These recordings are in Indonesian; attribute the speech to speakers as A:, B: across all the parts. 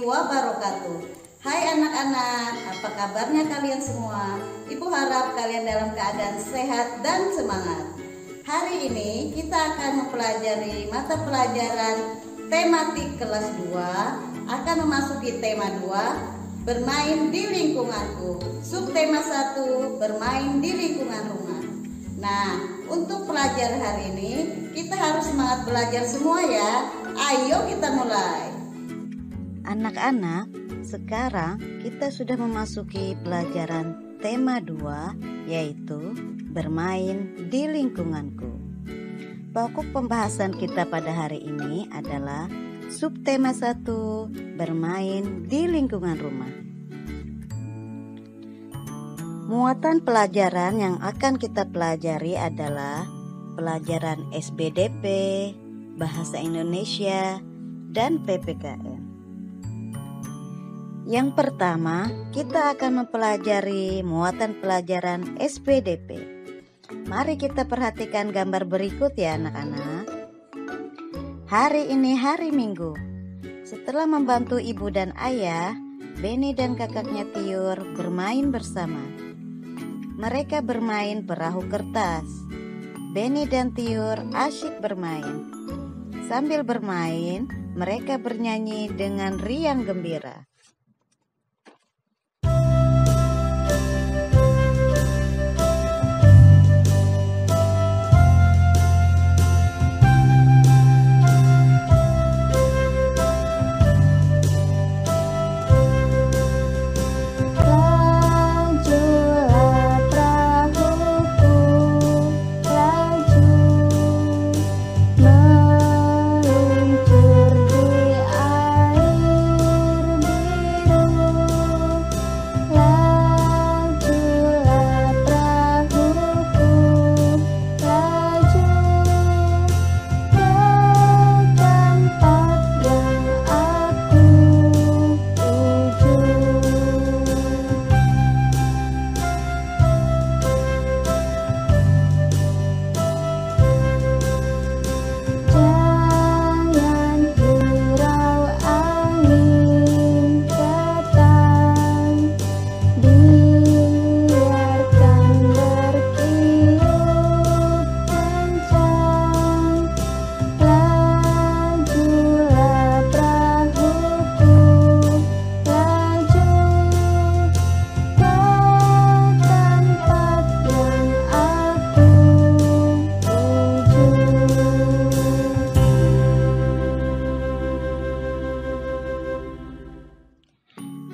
A: wabarakatuh. Hai anak-anak, apa kabarnya kalian semua? Ibu harap kalian dalam keadaan sehat dan semangat. Hari ini kita akan mempelajari mata pelajaran tematik kelas 2, akan memasuki tema 2, bermain di lingkunganku. Subtema 1, bermain di lingkungan rumah. Nah, untuk pelajaran hari ini kita harus semangat belajar semua ya. Ayo kita mulai.
B: Anak-anak, sekarang kita sudah memasuki pelajaran tema 2, yaitu bermain di lingkunganku. Pokok pembahasan kita pada hari ini adalah subtema 1, bermain di lingkungan rumah. Muatan pelajaran yang akan kita pelajari adalah pelajaran SBDP, Bahasa Indonesia, dan PPKN. Yang pertama, kita akan mempelajari muatan pelajaran SBDP. Mari kita perhatikan gambar berikut ya anak-anak. Hari ini hari Minggu. Setelah membantu ibu dan ayah, Beni dan kakaknya Tiur bermain bersama. Mereka bermain perahu kertas. Beni dan Tiur asyik bermain. Sambil bermain, mereka bernyanyi dengan riang gembira.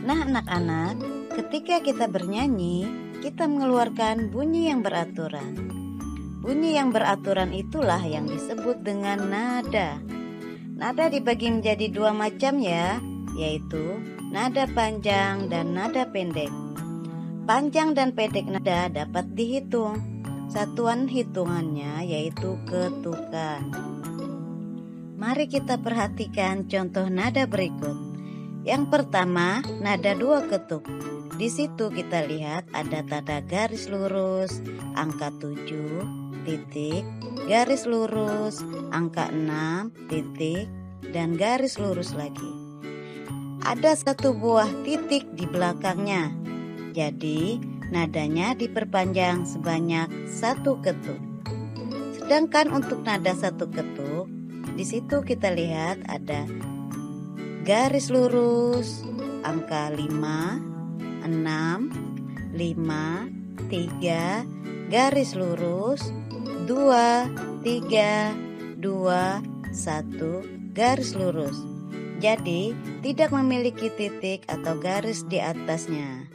B: Nah anak-anak, ketika kita bernyanyi, kita mengeluarkan bunyi yang beraturan. Bunyi yang beraturan itulah yang disebut dengan nada. Nada dibagi menjadi dua macam ya, yaitu nada panjang dan nada pendek. Panjang dan pendek nada dapat dihitung. Satuan hitungannya yaitu ketukan. Mari kita perhatikan contoh nada berikut. Yang pertama, nada 2 ketuk. Di situ kita lihat ada tanda garis lurus, angka 7, titik, garis lurus, angka 6, titik, dan garis lurus lagi. Ada satu buah titik di belakangnya. Jadi, nadanya diperpanjang sebanyak 1 ketuk. Sedangkan untuk nada 1 ketuk, di situ kita lihat ada garis lurus, angka 5, 6, 5, 3, garis lurus, 2, 3, 2, 1, garis lurus. Jadi, tidak memiliki titik atau garis di atasnya.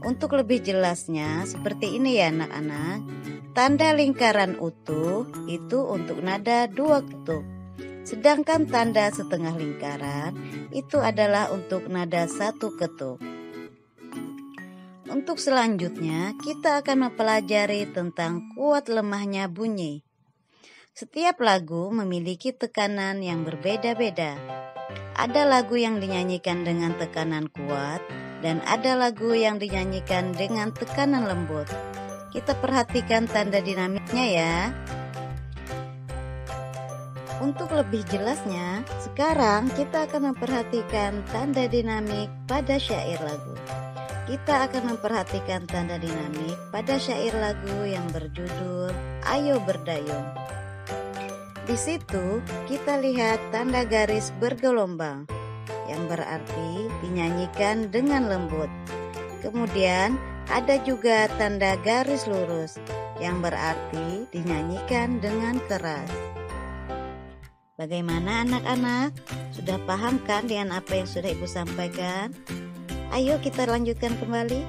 B: Untuk lebih jelasnya, seperti ini ya anak-anak. Tanda lingkaran utuh itu untuk nada 2 ketuk. Sedangkan tanda setengah lingkaran itu adalah untuk nada 1 ketuk. Untuk selanjutnya kita akan mempelajari tentang kuat lemahnya bunyi. Setiap lagu memiliki tekanan yang berbeda-beda. Ada lagu yang dinyanyikan dengan tekanan kuat dan ada lagu yang dinyanyikan dengan tekanan lembut. Kita perhatikan tanda dinamiknya ya. Untuk lebih jelasnya, sekarang kita akan memperhatikan tanda dinamik pada syair lagu. Kita akan memperhatikan tanda dinamik pada syair lagu yang berjudul Ayo Berdayung. Di situ kita lihat tanda garis bergelombang, yang berarti dinyanyikan dengan lembut. Kemudian ada juga tanda garis lurus, yang berarti dinyanyikan dengan keras. Bagaimana anak-anak? Sudah paham kan dengan apa yang sudah Ibu sampaikan? Ayo kita lanjutkan kembali.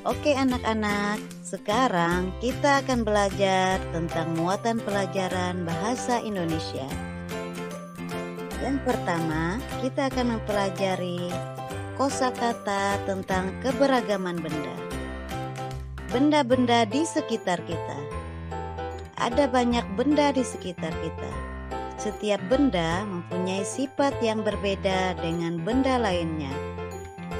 B: Oke anak-anak, sekarang kita akan belajar tentang muatan pelajaran bahasa Indonesia. Yang pertama, kita akan mempelajari kosakata tentang keberagaman benda. Benda-benda di sekitar kita. Ada banyak benda di sekitar kita. Setiap benda mempunyai sifat yang berbeda dengan benda lainnya.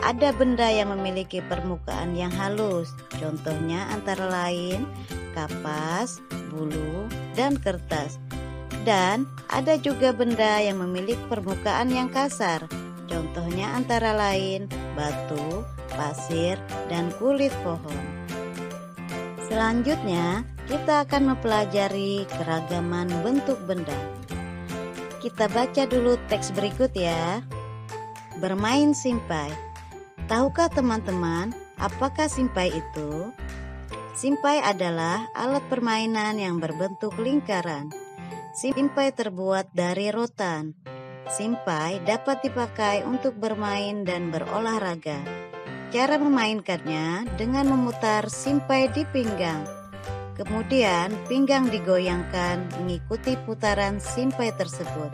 B: Ada benda yang memiliki permukaan yang halus, contohnya antara lain kapas, bulu, dan kertas. Dan ada juga benda yang memiliki permukaan yang kasar, contohnya antara lain batu, pasir, dan kulit pohon. Selanjutnya, kita akan mempelajari keragaman bentuk benda. Kita baca dulu teks berikut ya. Bermain simpai. Tahukah teman-teman, apakah simpai itu? Simpai adalah alat permainan yang berbentuk lingkaran. Simpai terbuat dari rotan. Simpai dapat dipakai untuk bermain dan berolahraga. Cara memainkannya dengan memutar simpai di pinggang. Kemudian pinggang digoyangkan mengikuti putaran simpai tersebut.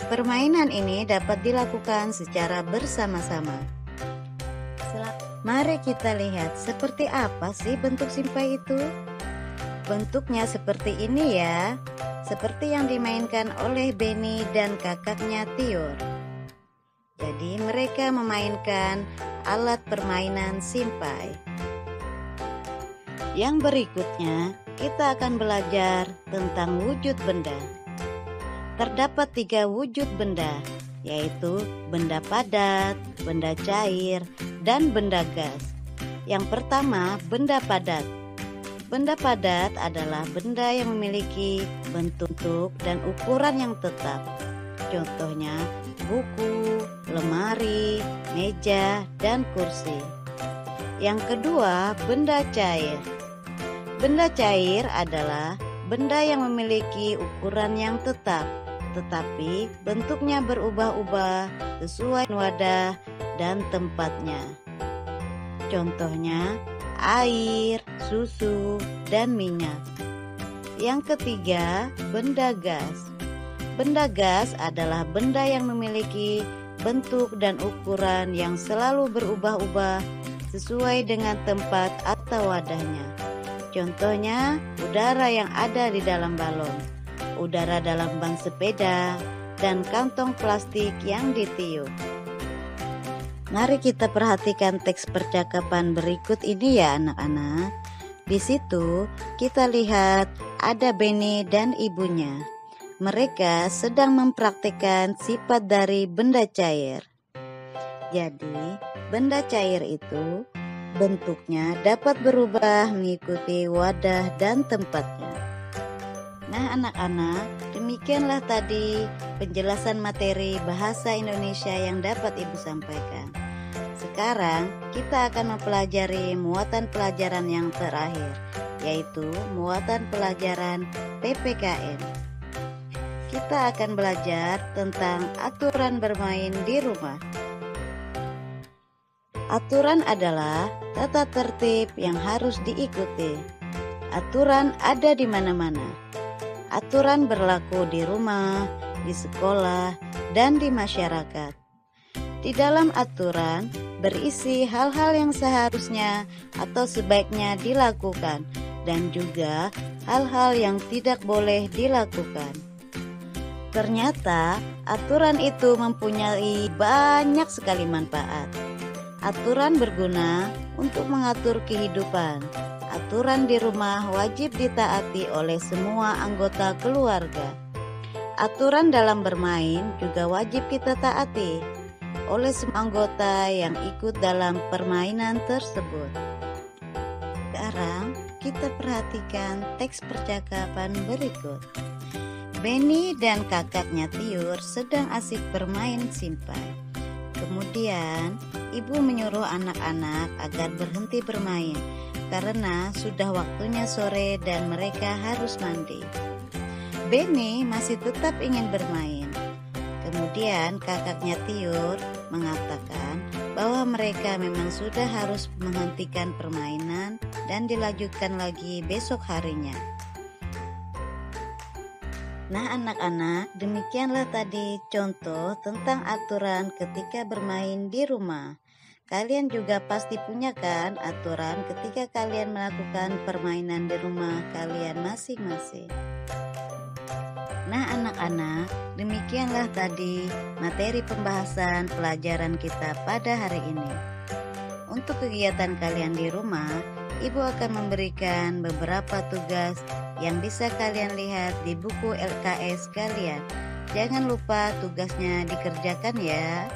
B: Permainan ini dapat dilakukan secara bersama-sama. Mari kita lihat seperti apa sih bentuk simpai itu. Bentuknya seperti ini ya, seperti yang dimainkan oleh Benny dan kakaknya Tior. Jadi mereka memainkan alat permainan simpai. Yang berikutnya, kita akan belajar tentang wujud benda. Terdapat 3 wujud benda, yaitu benda padat, benda cair, dan benda gas. Yang pertama, benda padat. Benda padat adalah benda yang memiliki bentuk dan ukuran yang tetap. Contohnya, buku, lemari, meja, dan kursi. Yang kedua, benda cair. Benda cair adalah benda yang memiliki ukuran yang tetap, tetapi bentuknya berubah-ubah sesuai wadah dan tempatnya. Contohnya, air, susu, dan minyak. Yang ketiga, benda gas. Benda gas adalah benda yang memiliki bentuk dan ukuran yang selalu berubah-ubah sesuai dengan tempat atau wadahnya. Contohnya, udara yang ada di dalam balon, udara dalam ban sepeda, dan kantong plastik yang ditiup. Mari kita perhatikan teks percakapan berikut ini ya anak-anak. Di situ kita lihat ada Benny dan ibunya. Mereka sedang mempraktikkan sifat dari benda cair. Jadi, benda cair itu bentuknya dapat berubah mengikuti wadah dan tempatnya. Nah anak-anak, demikianlah tadi penjelasan materi bahasa Indonesia yang dapat Ibu sampaikan. Sekarang kita akan mempelajari muatan pelajaran yang terakhir, yaitu muatan pelajaran PPKN. Kita akan belajar tentang aturan bermain di rumah. Aturan adalah tata tertib yang harus diikuti. Aturan ada di mana-mana. Aturan berlaku di rumah, di sekolah, dan di masyarakat. Di dalam aturan berisi hal-hal yang seharusnya atau sebaiknya dilakukan, dan juga hal-hal yang tidak boleh dilakukan. Ternyata aturan itu mempunyai banyak sekali manfaat. Aturan berguna untuk mengatur kehidupan. Aturan di rumah wajib ditaati oleh semua anggota keluarga. Aturan dalam bermain juga wajib kita taati oleh semua anggota yang ikut dalam permainan tersebut. Sekarang kita perhatikan teks percakapan berikut. Benny dan kakaknya Tiur sedang asik bermain simpai. Kemudian ibu menyuruh anak-anak agar berhenti bermain karena sudah waktunya sore dan mereka harus mandi. Benny masih tetap ingin bermain. Kemudian kakaknya Tiur mengatakan bahwa mereka memang sudah harus menghentikan permainan dan dilanjutkan lagi besok harinya. Nah anak-anak, demikianlah tadi contoh tentang aturan ketika bermain di rumah. Kalian juga pasti punya kan aturan ketika kalian melakukan permainan di rumah kalian masing-masing. Nah anak-anak, demikianlah tadi materi pembahasan pelajaran kita pada hari ini. Untuk kegiatan kalian di rumah, Ibu akan memberikan beberapa tugas yang bisa kalian lihat di buku LKS kalian. Jangan lupa tugasnya dikerjakan ya.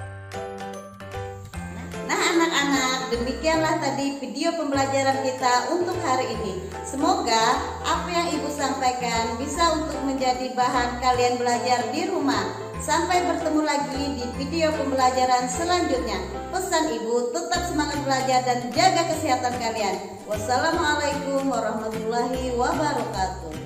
A: Nah anak-anak, demikianlah tadi video pembelajaran kita untuk hari ini. Semoga apa yang Ibu sampaikan bisa untuk menjadi bahan kalian belajar di rumah. Sampai bertemu lagi di video pembelajaran selanjutnya. Pesan Ibu, tetap semangat belajar dan jaga kesehatan kalian. Wassalamualaikum warahmatullahi wabarakatuh.